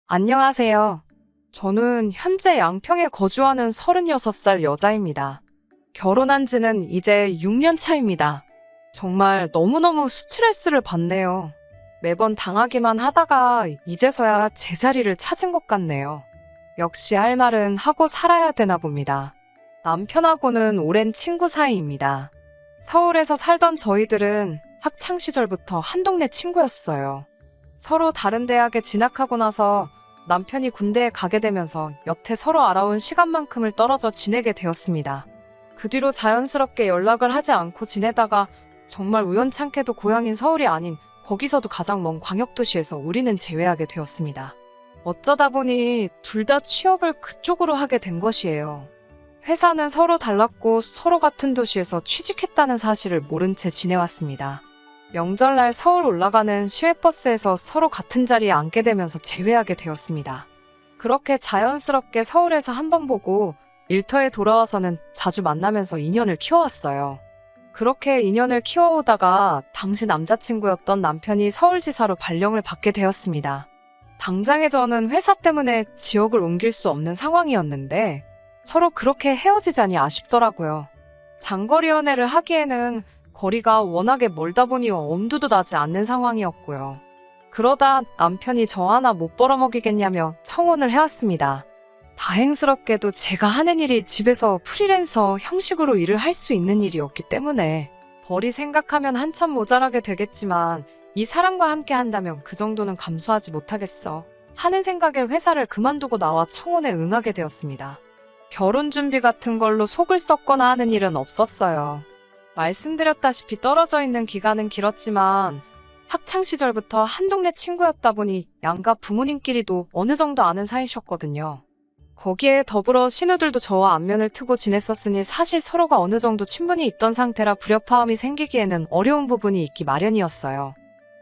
안녕하세요. 저는 현재 양평에 거주하는 36살 여자입니다. 결혼한 지는 이제 6년 차입니다. 정말 너무너무 스트레스를 받네요. 매번 당하기만 하다가 이제서야 제자리를 찾은 것 같네요. 역시 할 말은 하고 살아야 되나 봅니다. 남편하고는 오랜 친구 사이입니다. 서울에서 살던 저희들은 학창 시절부터 한 동네 친구였어요. 서로 다른 대학에 진학하고 나서 남편이 군대에 가게 되면서 여태 서로 알아온 시간만큼을 떨어져 지내게 되었습니다. 그 뒤로 자연스럽게 연락을 하지 않고 지내다가 정말 우연찮게도 고향인 서울이 아닌 거기서도 가장 먼 광역도시에서 우리는 재회하게 되었습니다. 어쩌다 보니 둘 다 취업을 그쪽으로 하게 된 것이에요. 회사는 서로 달랐고 서로 같은 도시에서 취직했다는 사실을 모른 채 지내왔습니다. 명절날 서울 올라가는 시외버스에서 서로 같은 자리에 앉게 되면서 재회하게 되었습니다. 그렇게 자연스럽게 서울에서 한 번 보고 일터에 돌아와서는 자주 만나면서 인연을 키워왔어요. 그렇게 인연을 키워오다가 당시 남자친구였던 남편이 서울지사로 발령을 받게 되었습니다. 당장에 저는 회사 때문에 지역을 옮길 수 없는 상황이었는데 서로 그렇게 헤어지자니 아쉽더라고요. 장거리 연애를 하기에는 거리가 워낙에 멀다 보니 엄두도 나지 않는 상황이었고요. 그러다 남편이 저 하나 못 벌어먹이겠냐며 청혼을 해왔습니다. 다행스럽게도 제가 하는 일이 집에서 프리랜서 형식으로 일을 할 수 있는 일이었기 때문에 벌이 생각하면 한참 모자라게 되겠지만 이 사람과 함께 한다면 그 정도는 감수하지 못하겠어 하는 생각에 회사를 그만두고 나와 청혼에 응하게 되었습니다. 결혼 준비 같은 걸로 속을 썩거나 하는 일은 없었어요. 말씀드렸다시피 떨어져 있는 기간은 길었지만 학창시절부터 한 동네 친구였다 보니 양가 부모님끼리도 어느 정도 아는 사이셨거든요. 거기에 더불어 신우들도 저와 안면을 트고 지냈었으니 사실 서로가 어느 정도 친분이 있던 상태라 불협화음이 생기기에는 어려운 부분이 있기 마련이었어요.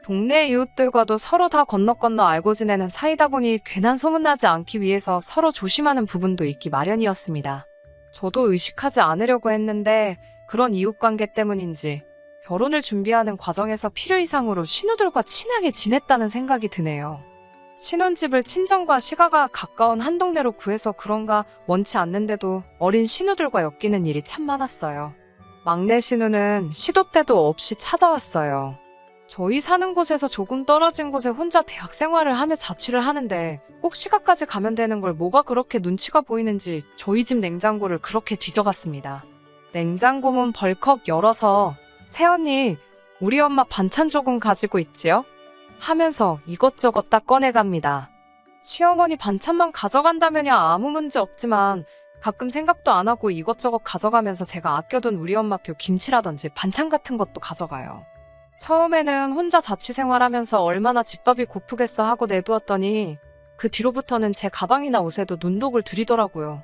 동네 이웃들과도 서로 다 건너 알고 지내는 사이다 보니 괜한 소문나지 않기 위해서 서로 조심하는 부분도 있기 마련이었습니다. 저도 의식하지 않으려고 했는데 그런 이웃관계 때문인지 결혼을 준비하는 과정에서 필요 이상으로 신우들과 친하게 지냈다는 생각이 드네요. 신혼집을 친정과 시가가 가까운 한 동네로 구해서 그런가 원치 않는데도 어린 신우들과 엮이는 일이 참 많았어요. 막내 신우는 시도 때도 없이 찾아왔어요. 저희 사는 곳에서 조금 떨어진 곳에 혼자 대학 생활을 하며 자취를 하는데 꼭 시가까지 가면 되는 걸 뭐가 그렇게 눈치가 보이는지 저희 집 냉장고를 그렇게 뒤져갔습니다. 냉장고 문 벌컥 열어서 새언니, 우리 엄마 반찬 조금 가지고 있지요? 하면서 이것저것 다 꺼내갑니다. 시어머니 반찬만 가져간다면야 아무 문제 없지만 가끔 생각도 안 하고 이것저것 가져가면서 제가 아껴둔 우리 엄마표 김치라든지 반찬 같은 것도 가져가요. 처음에는 혼자 자취생활하면서 얼마나 집밥이 고프겠어 하고 내두었더니 그 뒤로부터는 제 가방이나 옷에도 눈독을 들이더라고요.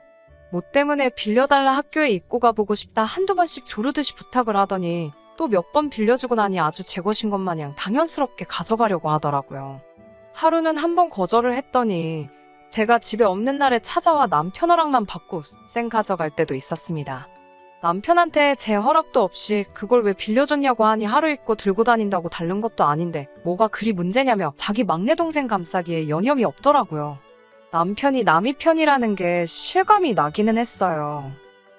뭐 때문에 빌려달라 학교에 입고 가보고 싶다 한두 번씩 조르듯이 부탁을 하더니 또 몇 번 빌려주고 나니 아주 제 것인 것 마냥 당연스럽게 가져가려고 하더라고요. 하루는 한 번 거절을 했더니 제가 집에 없는 날에 찾아와 남편 허락만 받고 쌩 가져갈 때도 있었습니다. 남편한테 제 허락도 없이 그걸 왜 빌려줬냐고 하니 하루 입고 들고 다닌다고 다른 것도 아닌데 뭐가 그리 문제냐며 자기 막내 동생 감싸기에 여념이 없더라고요. 남편이 남이 편이라는 게 실감이 나기는 했어요.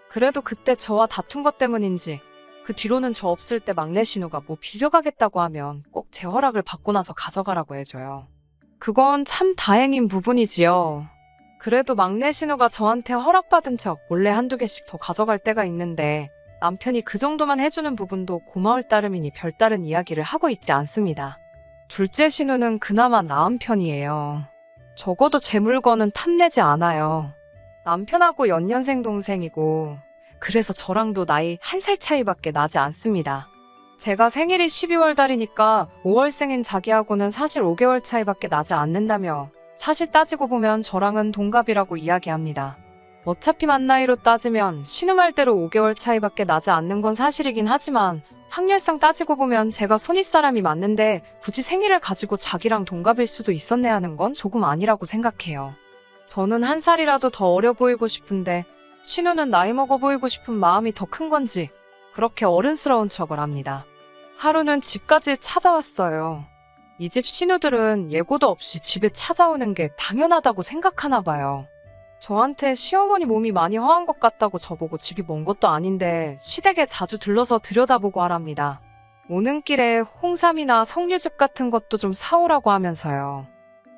그래도 그때 저와 다툰 것 때문인지 그 뒤로는 저 없을 때 막내 신우가 뭐 빌려가겠다고 하면 꼭 제 허락을 받고 나서 가져가라고 해줘요. 그건 참 다행인 부분이지요. 그래도 막내 신우가 저한테 허락받은 척 몰래 한두 개씩 더 가져갈 때가 있는데 남편이 그 정도만 해주는 부분도 고마울 따름이니 별다른 이야기를 하고 있지 않습니다. 둘째 신우는 그나마 나은 편이에요. 적어도 제 물건은 탐내지 않아요. 남편하고 연년생 동생이고 그래서 저랑도 나이 1살 차이밖에 나지 않습니다. 제가 생일이 12월 달이니까 5월생인 자기하고는 사실 5개월 차이밖에 나지 않는다며 사실 따지고 보면 저랑은 동갑이라고 이야기합니다. 어차피 만 나이로 따지면 신우 말대로 5개월 차이밖에 나지 않는 건 사실이긴 하지만 학렬상 따지고 보면 제가 손윗사람이 맞는데 굳이 생일을 가지고 자기랑 동갑일 수도 있었네 하는 건 조금 아니라고 생각해요. 저는 1살이라도 더 어려 보이고 싶은데 신우는 나이 먹어 보이고 싶은 마음이 더 큰 건지 그렇게 어른스러운 척을 합니다. 하루는 집까지 찾아왔어요. 이 집 신우들은 예고도 없이 집에 찾아오는 게 당연하다고 생각하나 봐요. 저한테 시어머니 몸이 많이 허한 것 같다고 저보고 집이 먼 것도 아닌데 시댁에 자주 들러서 들여다보고 하랍니다. 오는 길에 홍삼이나 석류즙 같은 것도 좀 사오라고 하면서요.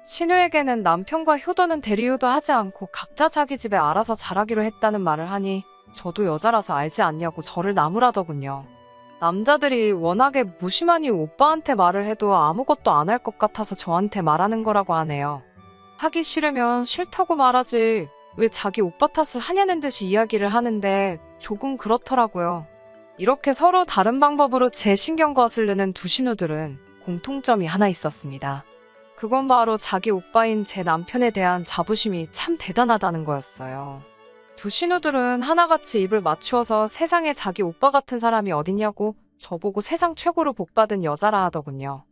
신우에게는 남편과 효도는 대리효도 하지 않고 각자 자기 집에 알아서 잘하기로 했다는 말을 하니 저도 여자라서 알지 않냐고 저를 나무라더군요. 남자들이 워낙에 무심하니 오빠한테 말을 해도 아무것도 안 할 것 같아서 저한테 말하는 거라고 하네요. 하기 싫으면 싫다고 말하지 왜 자기 오빠 탓을 하냐는 듯이 이야기를 하는데 조금 그렇더라고요. 이렇게 서로 다른 방법으로 제 신경 거스르는 두 신우들은 공통점이 하나 있었습니다. 그건 바로 자기 오빠인 제 남편에 대한 자부심이 참 대단하다는 거였어요. 두 신우들은 하나같이 입을 맞추어서 세상에 자기 오빠 같은 사람이 어딨냐고 저보고 세상 최고로 복받은 여자라 하더군요.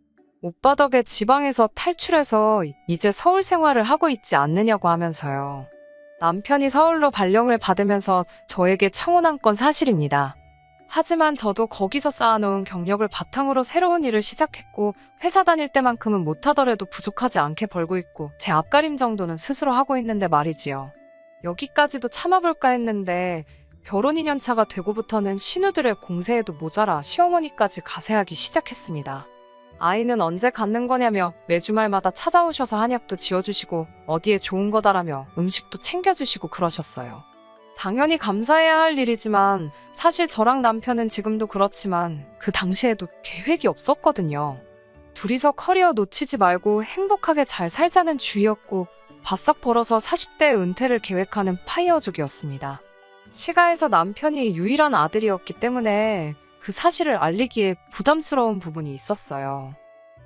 오빠 덕에 지방에서 탈출해서 이제 서울 생활을 하고 있지 않느냐고 하면서요. 남편이 서울로 발령을 받으면서 저에게 청혼한 건 사실입니다. 하지만 저도 거기서 쌓아놓은 경력을 바탕으로 새로운 일을 시작했고 회사 다닐 때만큼은 못하더라도 부족하지 않게 벌고 있고 제 앞가림 정도는 스스로 하고 있는데 말이지요. 여기까지도 참아볼까 했는데 결혼 2년차가 되고부터는 신우들의 공세에도 모자라 시어머니까지 가세하기 시작했습니다. 아이는 언제 갖는 거냐며 매주 말마다 찾아오셔서 한약도 지어주시고 어디에 좋은 거다라며 음식도 챙겨주시고 그러셨어요. 당연히 감사해야 할 일이지만 사실 저랑 남편은 지금도 그렇지만 그 당시에도 계획이 없었거든요. 둘이서 커리어 놓치지 말고 행복하게 잘 살자는 주의였고 바싹 벌어서 40대 은퇴를 계획하는 파이어족이었습니다. 시가에서 남편이 유일한 아들이었기 때문에 그 사실을 알리기에 부담스러운 부분이 있었어요.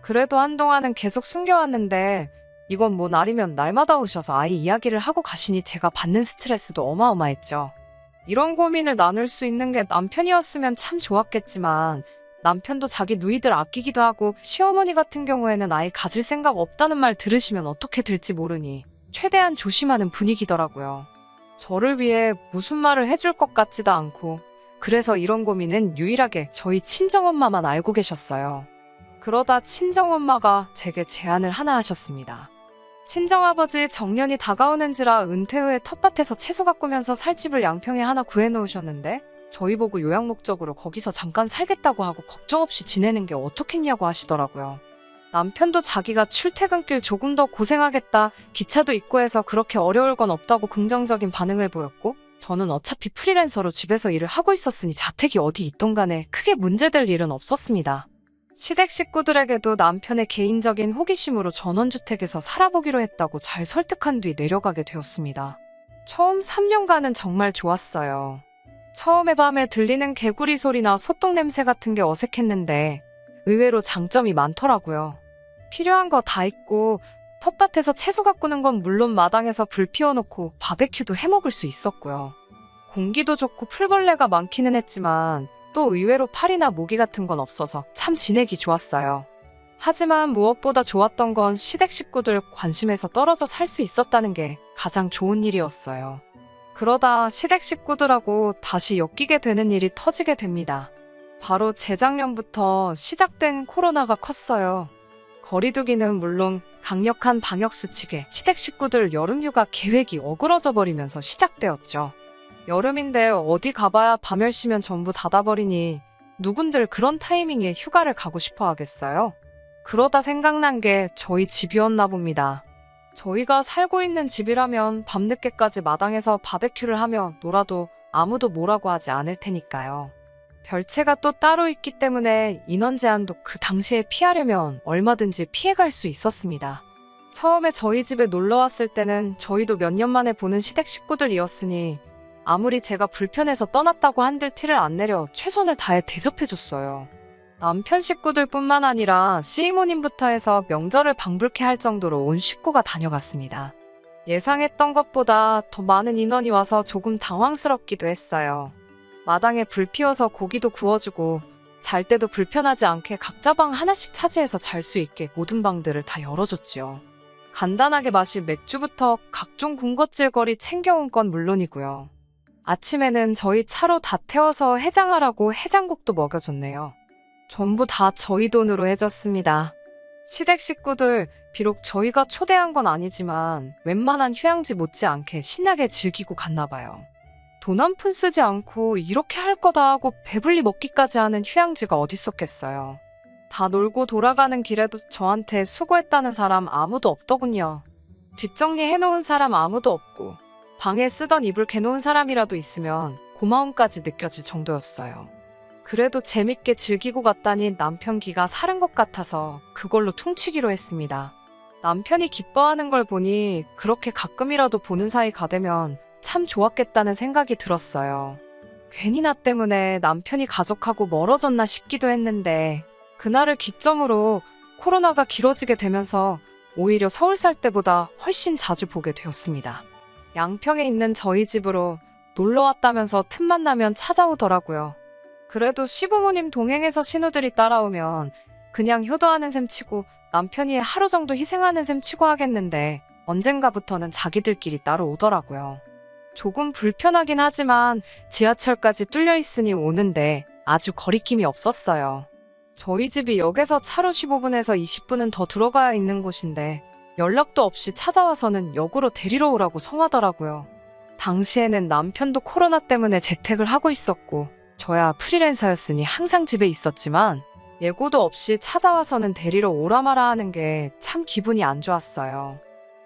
그래도 한동안은 계속 숨겨왔는데 이건 뭐 날이면 날마다 오셔서 아이 이야기를 하고 가시니 제가 받는 스트레스도 어마어마했죠. 이런 고민을 나눌 수 있는 게 남편이었으면 참 좋았겠지만 남편도 자기 누이들 아끼기도 하고 시어머니 같은 경우에는 아이 가질 생각 없다는 말 들으시면 어떻게 될지 모르니 최대한 조심하는 분위기더라고요. 저를 위해 무슨 말을 해줄 것 같지도 않고 그래서 이런 고민은 유일하게 저희 친정엄마만 알고 계셨어요. 그러다 친정엄마가 제게 제안을 하나 하셨습니다. 친정아버지 정년이 다가오는지라 은퇴 후에 텃밭에서 채소 가꾸면서 살 집을 양평에 하나 구해놓으셨는데 저희 보고 요양 목적으로 거기서 잠깐 살겠다고 하고 걱정 없이 지내는 게 어떻겠냐고 하시더라고요. 남편도 자기가 출퇴근길 조금 더 고생하겠다, 기차도 있고 해서 그렇게 어려울 건 없다고 긍정적인 반응을 보였고 저는 어차피 프리랜서로 집에서 일을 하고 있었으니 자택이 어디 있던 간에 크게 문제될 일은 없었습니다. 시댁 식구들에게도 남편의 개인적인 호기심으로 전원주택에서 살아보기로 했다고 잘 설득한 뒤 내려가게 되었습니다. 처음 3년간은 정말 좋았어요. 처음에 밤에 들리는 개구리 소리나 소똥 냄새 같은 게 어색했는데 의외로 장점이 많더라고요. 필요한 거 다 있고 텃밭에서 채소 가꾸는 건 물론 마당에서 불 피워놓고 바베큐도 해먹을 수 있었고요. 공기도 좋고 풀벌레가 많기는 했지만 또 의외로 파리나 모기 같은 건 없어서 참 지내기 좋았어요. 하지만 무엇보다 좋았던 건 시댁 식구들 관심에서 떨어져 살 수 있었다는 게 가장 좋은 일이었어요. 그러다 시댁 식구들하고 다시 엮이게 되는 일이 터지게 됩니다. 바로 재작년부터 시작된 코로나가 컸어요. 거리두기는 물론 강력한 방역수칙에 시댁 식구들 여름휴가 계획이 어그러져 버리면서 시작되었죠. 여름인데 어디 가봐야 밤10시면 전부 닫아버리니 누군들 그런 타이밍에 휴가를 가고 싶어 하겠어요? 그러다 생각난 게 저희 집이었나 봅니다. 저희가 살고 있는 집이라면 밤늦게까지 마당에서 바베큐를 하며 놀아도 아무도 뭐라고 하지 않을 테니까요. 별채가 또 따로 있기 때문에 인원 제한도 그 당시에 피하려면 얼마든지 피해갈 수 있었습니다. 처음에 저희 집에 놀러 왔을 때는 저희도 몇 년 만에 보는 시댁 식구들이었으니 아무리 제가 불편해서 떠났다고 한들 티를 안 내려 최선을 다해 대접해줬어요. 남편 식구들뿐만 아니라 시이모님부터 해서 명절을 방불케 할 정도로 온 식구가 다녀갔습니다. 예상했던 것보다 더 많은 인원이 와서 조금 당황스럽기도 했어요. 마당에 불 피워서 고기도 구워주고 잘 때도 불편하지 않게 각자 방 하나씩 차지해서 잘 수 있게 모든 방들을 다 열어줬지요. 간단하게 마실 맥주부터 각종 군것질거리 챙겨온 건 물론이고요. 아침에는 저희 차로 다 태워서 해장하라고 해장국도 먹여줬네요. 전부 다 저희 돈으로 해줬습니다. 시댁 식구들, 비록 저희가 초대한 건 아니지만 웬만한 휴양지 못지않게 신나게 즐기고 갔나 봐요. 돈 한 푼 쓰지 않고 이렇게 할 거다 하고 배불리 먹기까지 하는 휴양지가 어딨었겠어요. 다 놀고 돌아가는 길에도 저한테 수고했다는 사람 아무도 없더군요. 뒷정리해놓은 사람 아무도 없고 방에 쓰던 이불 개놓은 사람이라도 있으면 고마움까지 느껴질 정도였어요. 그래도 재밌게 즐기고 갔다니 남편 기가 사른 것 같아서 그걸로 퉁치기로 했습니다. 남편이 기뻐하는 걸 보니 그렇게 가끔이라도 보는 사이가 되면 참 좋았겠다는 생각이 들었어요. 괜히 나 때문에 남편이 가족하고 멀어졌나 싶기도 했는데 그날을 기점으로 코로나가 길어지게 되면서 오히려 서울 살 때보다 훨씬 자주 보게 되었습니다. 양평에 있는 저희 집으로 놀러 왔다면서 틈만 나면 찾아오더라고요. 그래도 시부모님 동행해서 신우들이 따라오면 그냥 효도하는 셈 치고 남편이 하루 정도 희생하는 셈 치고 하겠는데 언젠가부터는 자기들끼리 따로 오더라고요. 조금 불편하긴 하지만 지하철까지 뚫려 있으니 오는데 아주 거리낌이 없었어요. 저희 집이 역에서 차로 15분에서 20분은 더 들어가야 있는 곳인데 연락도 없이 찾아와서는 역으로 데리러 오라고 성하더라고요. 당시에는 남편도 코로나 때문에 재택을 하고 있었고 저야 프리랜서였으니 항상 집에 있었지만 예고도 없이 찾아와서는 데리러 오라 마라 하는 게 참 기분이 안 좋았어요.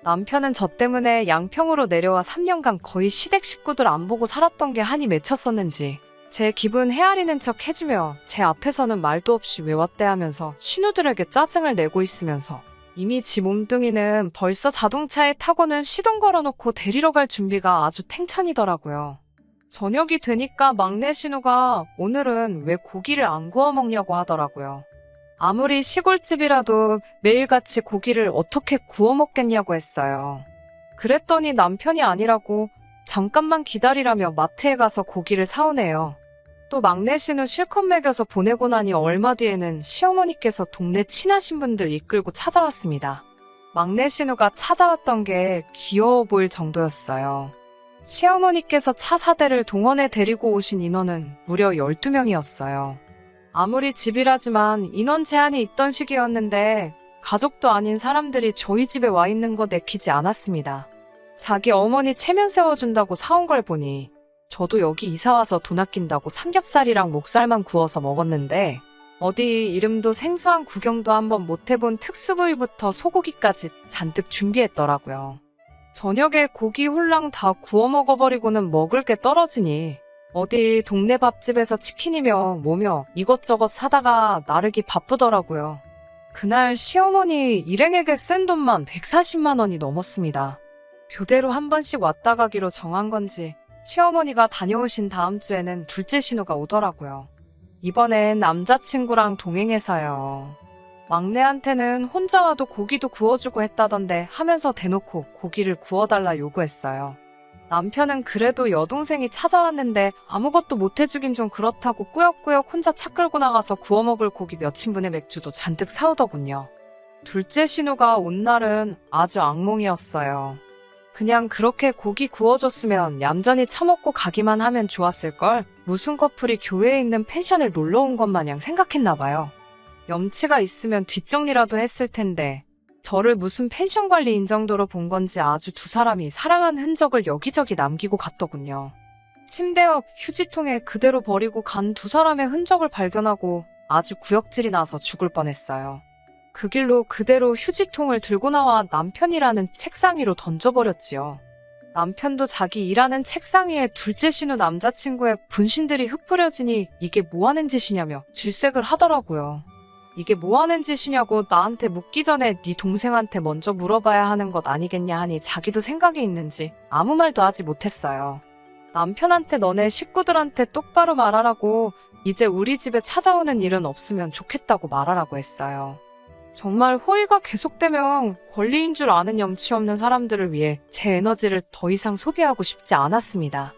남편은 저 때문에 양평으로 내려와 3년간 거의 시댁 식구들 안 보고 살았던 게 한이 맺혔었는지 제 기분 헤아리는 척 해주며 제 앞에서는 말도 없이 왜 왔대 하면서 신우들에게 짜증을 내고 있으면서 이미 지 몸뚱이는 벌써 자동차에 타고는 시동 걸어놓고 데리러 갈 준비가 아주 탱천이더라고요. 저녁이 되니까 막내 신우가 오늘은 왜 고기를 안 구워 먹냐고 하더라고요. 아무리 시골집이라도 매일같이 고기를 어떻게 구워 먹겠냐고 했어요. 그랬더니 남편이 아니라고 잠깐만 기다리라며 마트에 가서 고기를 사오네요. 또 막내 신우 실컷 먹여서 보내고 나니 얼마 뒤에는 시어머니께서 동네 친하신 분들 이끌고 찾아왔습니다. 막내 신우가 찾아왔던 게 귀여워 보일 정도였어요. 시어머니께서 차 4대를 동원해 데리고 오신 인원은 무려 12명이었어요. 아무리 집이라지만 인원 제한이 있던 시기였는데 가족도 아닌 사람들이 저희 집에 와 있는 거 내키지 않았습니다. 자기 어머니 체면 세워준다고 사온 걸 보니 저도 여기 이사와서 돈 아낀다고 삼겹살이랑 목살만 구워서 먹었는데 어디 이름도 생소한 구경도 한번 못 해본 특수부위부터 소고기까지 잔뜩 준비했더라고요. 저녁에 고기 홀랑 다 구워 먹어버리고는 먹을 게 떨어지니 어디 동네 밥집에서 치킨이며 뭐며 이것저것 사다가 나르기 바쁘더라고요. 그날 시어머니 일행에게 쓴 돈만 140만 원이 넘었습니다. 교대로 한 번씩 왔다 가기로 정한 건지 시어머니가 다녀오신 다음 주에는 둘째 신우가 오더라고요. 이번엔 남자친구랑 동행해서요. 막내한테는 혼자 와도 고기도 구워주고 했다던데 하면서 대놓고 고기를 구워달라 요구했어요. 남편은 그래도 여동생이 찾아왔는데 아무것도 못 해주긴 좀 그렇다고 꾸역꾸역 혼자 차 끌고 나가서 구워 먹을 고기 몇 인분의 맥주도 잔뜩 사오더군요. 둘째 신우가 온 날은 아주 악몽이었어요. 그냥 그렇게 고기 구워줬으면 얌전히 처먹고 가기만 하면 좋았을걸 무슨 커플이 교회에 있는 펜션을 놀러 온 것 마냥 생각했나 봐요. 염치가 있으면 뒷정리라도 했을 텐데 저를 무슨 펜션 관리인 정도로 본 건지 아주 두 사람이 사랑한 흔적을 여기저기 남기고 갔더군요. 침대 옆 휴지통에 그대로 버리고 간 두 사람의 흔적을 발견하고 아주 구역질이 나서 죽을 뻔했어요. 그 길로 그대로 휴지통을 들고 나와 남편이라는 책상 위로 던져버렸지요. 남편도 자기 일하는 책상 위에 둘째 신우 남자친구의 분신들이 흩뿌려지니 이게 뭐하는 짓이냐며 질색을 하더라고요. 이게 뭐하는 짓이냐고 나한테 묻기 전에 네 동생한테 먼저 물어봐야 하는 것 아니겠냐 하니 자기도 생각이 있는지 아무 말도 하지 못했어요. 남편한테 너네 식구들한테 똑바로 말하라고 이제 우리 집에 찾아오는 일은 없으면 좋겠다고 말하라고 했어요. 정말 호의가 계속되면 권리인 줄 아는 염치 없는 사람들을 위해 제 에너지를 더 이상 소비하고 싶지 않았습니다.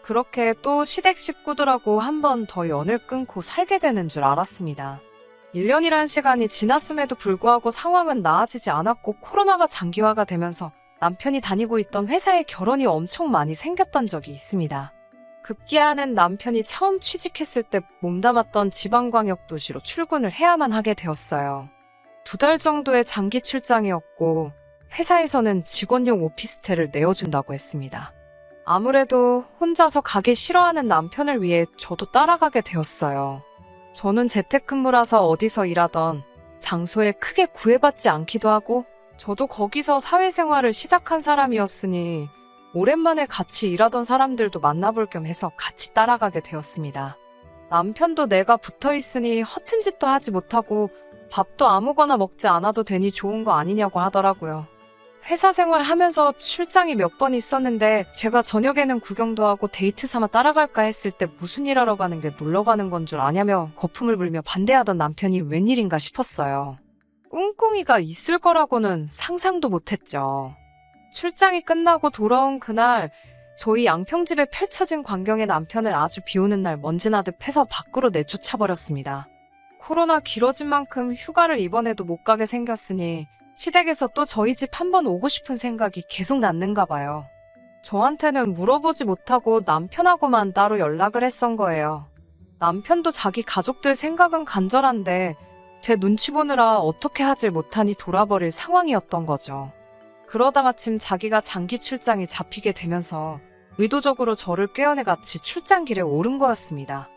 그렇게 또 시댁 식구들하고 한 번 더 연을 끊고 살게 되는 줄 알았습니다. 1년이란 시간이 지났음에도 불구하고 상황은 나아지지 않았고 코로나가 장기화가 되면서 남편이 다니고 있던 회사에 결혼이 엄청 많이 생겼던 적이 있습니다. 급기야는 남편이 처음 취직했을 때 몸담았던 지방광역도시로 출근을 해야만 하게 되었어요. 2달 정도의 장기 출장이었고 회사에서는 직원용 오피스텔을 내어준다고 했습니다. 아무래도 혼자서 가기 싫어하는 남편을 위해 저도 따라가게 되었어요. 저는 재택근무라서 어디서 일하던 장소에 크게 구애받지 않기도 하고 저도 거기서 사회생활을 시작한 사람이었으니 오랜만에 같이 일하던 사람들도 만나볼 겸 해서 같이 따라가게 되었습니다. 남편도 내가 붙어있으니 허튼 짓도 하지 못하고 밥도 아무거나 먹지 않아도 되니 좋은 거 아니냐고 하더라고요. 회사 생활하면서 출장이 몇 번 있었는데 제가 저녁에는 구경도 하고 데이트 삼아 따라갈까 했을 때 무슨 일 하러 가는 게 놀러 가는 건 줄 아냐며 거품을 불며 반대하던 남편이 웬일인가 싶었어요. 꿍꿍이가 있을 거라고는 상상도 못했죠. 출장이 끝나고 돌아온 그날 저희 양평집에 펼쳐진 광경에 남편을 아주 비오는 날 먼지나듯 패서 밖으로 내쫓아버렸습니다. 코로나 길어진 만큼 휴가를 이번에도 못 가게 생겼으니 시댁에서 또 저희 집 한번 오고 싶은 생각이 계속 났는가 봐요. 저한테는 물어보지 못하고 남편하고만 따로 연락을 했던 거예요. 남편도 자기 가족들 생각은 간절한데 제 눈치 보느라 어떻게 하질 못하니 돌아버릴 상황이었던 거죠. 그러다 마침 자기가 장기 출장이 잡히게 되면서 의도적으로 저를 꾀어내 같이 출장길에 오른 거였습니다.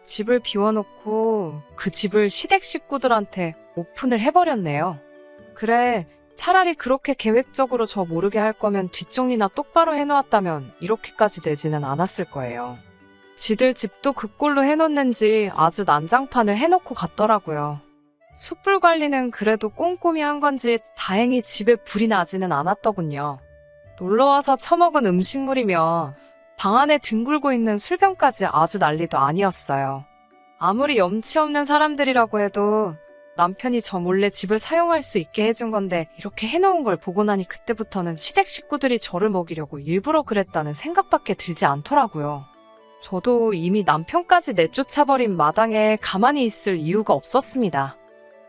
집을 비워놓고 그 집을 시댁 식구들한테 오픈을 해버렸네요. 그래, 차라리 그렇게 계획적으로 저 모르게 할 거면 뒷정리나 똑바로 해놓았다면 이렇게까지 되지는 않았을 거예요. 지들 집도 그 꼴로 해놓는지 아주 난장판을 해놓고 갔더라고요. 숯불 관리는 그래도 꼼꼼히 한 건지 다행히 집에 불이 나지는 않았더군요. 놀러와서 처먹은 음식물이며 방 안에 뒹굴고 있는 술병까지 아주 난리도 아니었어요. 아무리 염치 없는 사람들이라고 해도 남편이 저 몰래 집을 사용할 수 있게 해준 건데 이렇게 해놓은 걸 보고 나니 그때부터는 시댁 식구들이 저를 먹이려고 일부러 그랬다는 생각밖에 들지 않더라고요. 저도 이미 남편까지 내쫓아버린 마당에 가만히 있을 이유가 없었습니다.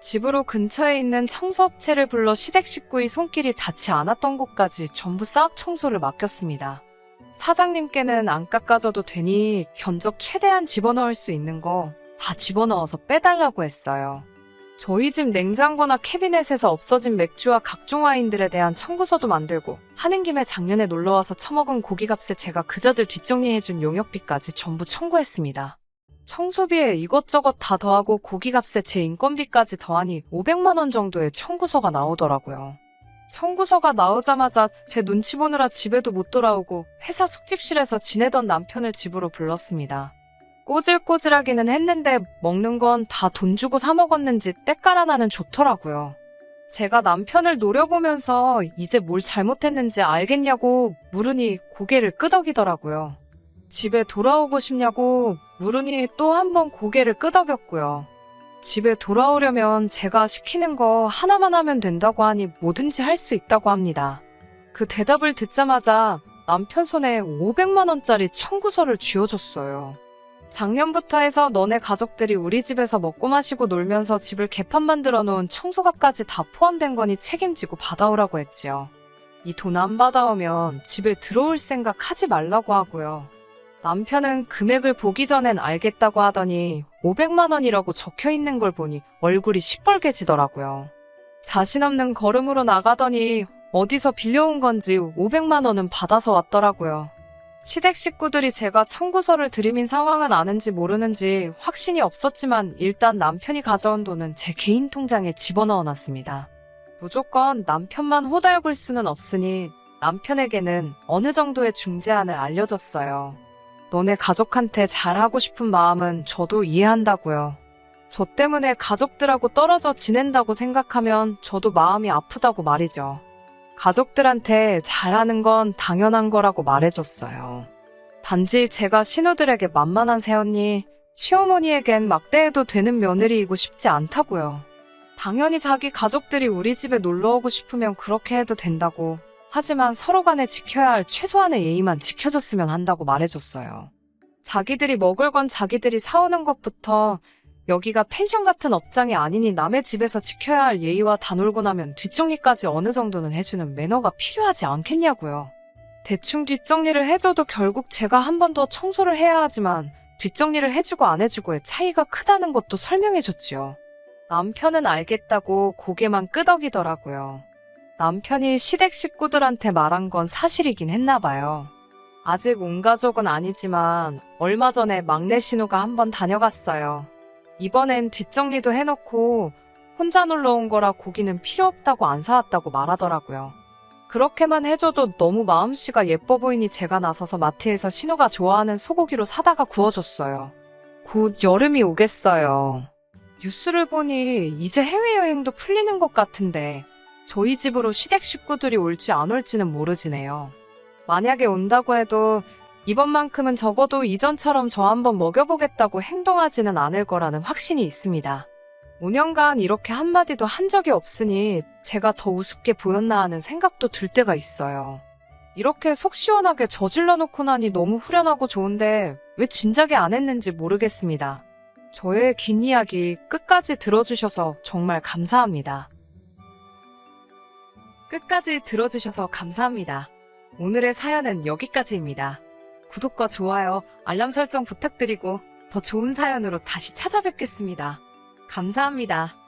집으로 근처에 있는 청소업체를 불러 시댁 식구의 손길이 닿지 않았던 곳까지 전부 싹 청소를 맡겼습니다. 사장님께는 안 깎아줘도 되니 견적 최대한 집어넣을 수 있는 거 다 집어넣어서 빼달라고 했어요. 저희 집 냉장고나 캐비넷에서 없어진 맥주와 각종 와인들에 대한 청구서도 만들고 하는 김에 작년에 놀러와서 처먹은 고기값에 제가 그자들 뒷정리해준 용역비까지 전부 청구했습니다. 청소비에 이것저것 다 더하고 고기값에 제 인건비까지 더하니 500만 원 정도의 청구서가 나오더라고요. 청구서가 나오자마자 제 눈치 보느라 집에도 못 돌아오고 회사 숙직실에서 지내던 남편을 집으로 불렀습니다. 꼬질꼬질하기는 했는데 먹는 건 다 돈 주고 사 먹었는지 때깔 하나는 좋더라고요. 제가 남편을 노려보면서 이제 뭘 잘못했는지 알겠냐고 물으니 고개를 끄덕이더라고요. 집에 돌아오고 싶냐고 물으니 또 한 번 고개를 끄덕였고요. 집에 돌아오려면 제가 시키는 거 하나만 하면 된다고 하니 뭐든지 할 수 있다고 합니다. 그 대답을 듣자마자 남편 손에 500만 원짜리 청구서를 쥐어줬어요. 작년부터 해서 너네 가족들이 우리 집에서 먹고 마시고 놀면서 집을 개판 만들어 놓은 청소값까지 다 포함된 거니 책임지고 받아오라고 했지요. 이 돈 안 받아오면 집에 들어올 생각 하지 말라고 하고요. 남편은 금액을 보기 전엔 알겠다고 하더니 500만 원이라고 적혀있는 걸 보니 얼굴이 시뻘개지더라고요. 자신 없는 걸음으로 나가더니 어디서 빌려온 건지 500만 원은 받아서 왔더라고요. 시댁 식구들이 제가 청구서를 들이민 상황은 아는지 모르는지 확신이 없었지만 일단 남편이 가져온 돈은 제 개인 통장에 집어넣어놨습니다. 무조건 남편만 호달굴 수는 없으니 남편에게는 어느 정도의 중재안을 알려줬어요. 너네 가족한테 잘하고 싶은 마음은 저도 이해한다고요. 저 때문에 가족들하고 떨어져 지낸다고 생각하면 저도 마음이 아프다고 말이죠. 가족들한테 잘하는 건 당연한 거라고 말해줬어요. 단지 제가 신우들에게 만만한 새언니, 시어머니에겐 막대해도 되는 며느리이고 싶지 않다고요. 당연히 자기 가족들이 우리 집에 놀러오고 싶으면 그렇게 해도 된다고, 하지만 서로 간에 지켜야 할 최소한의 예의만 지켜줬으면 한다고 말해줬어요. 자기들이 먹을 건 자기들이 사오는 것부터 여기가 펜션 같은 업장이 아니니 남의 집에서 지켜야 할 예의와 다 놀고 나면 뒷정리까지 어느 정도는 해주는 매너가 필요하지 않겠냐고요. 대충 뒷정리를 해줘도 결국 제가 한 번 더 청소를 해야 하지만 뒷정리를 해주고 안 해주고의 차이가 크다는 것도 설명해줬지요. 남편은 알겠다고 고개만 끄덕이더라고요. 남편이 시댁 식구들한테 말한 건 사실이긴 했나 봐요. 아직 온 가족은 아니지만 얼마 전에 막내 신우가 한번 다녀갔어요. 이번엔 뒷정리도 해놓고 혼자 놀러 온 거라 고기는 필요 없다고 안 사왔다고 말하더라고요. 그렇게만 해줘도 너무 마음씨가 예뻐 보이니 제가 나서서 마트에서 신우가 좋아하는 소고기로 사다가 구워줬어요. 곧 여름이 오겠어요. 뉴스를 보니 이제 해외여행도 풀리는 것 같은데 저희 집으로 시댁 식구들이 올지 안 올지는 모르지네요. 만약에 온다고 해도 이번만큼은 적어도 이전처럼 저 한번 먹여보겠다고 행동하지는 않을 거라는 확신이 있습니다. 5년간 이렇게 한마디도 한 적이 없으니 제가 더 우습게 보였나 하는 생각도 들 때가 있어요. 이렇게 속 시원하게 저질러 놓고 나니 너무 후련하고 좋은데 왜 진작에 안 했는지 모르겠습니다. 저의 긴 이야기 끝까지 들어주셔서 정말 감사합니다. 끝까지 들어주셔서 감사합니다. 오늘의 사연은 여기까지입니다. 구독과 좋아요, 알람 설정 부탁드리고 더 좋은 사연으로 다시 찾아뵙겠습니다. 감사합니다.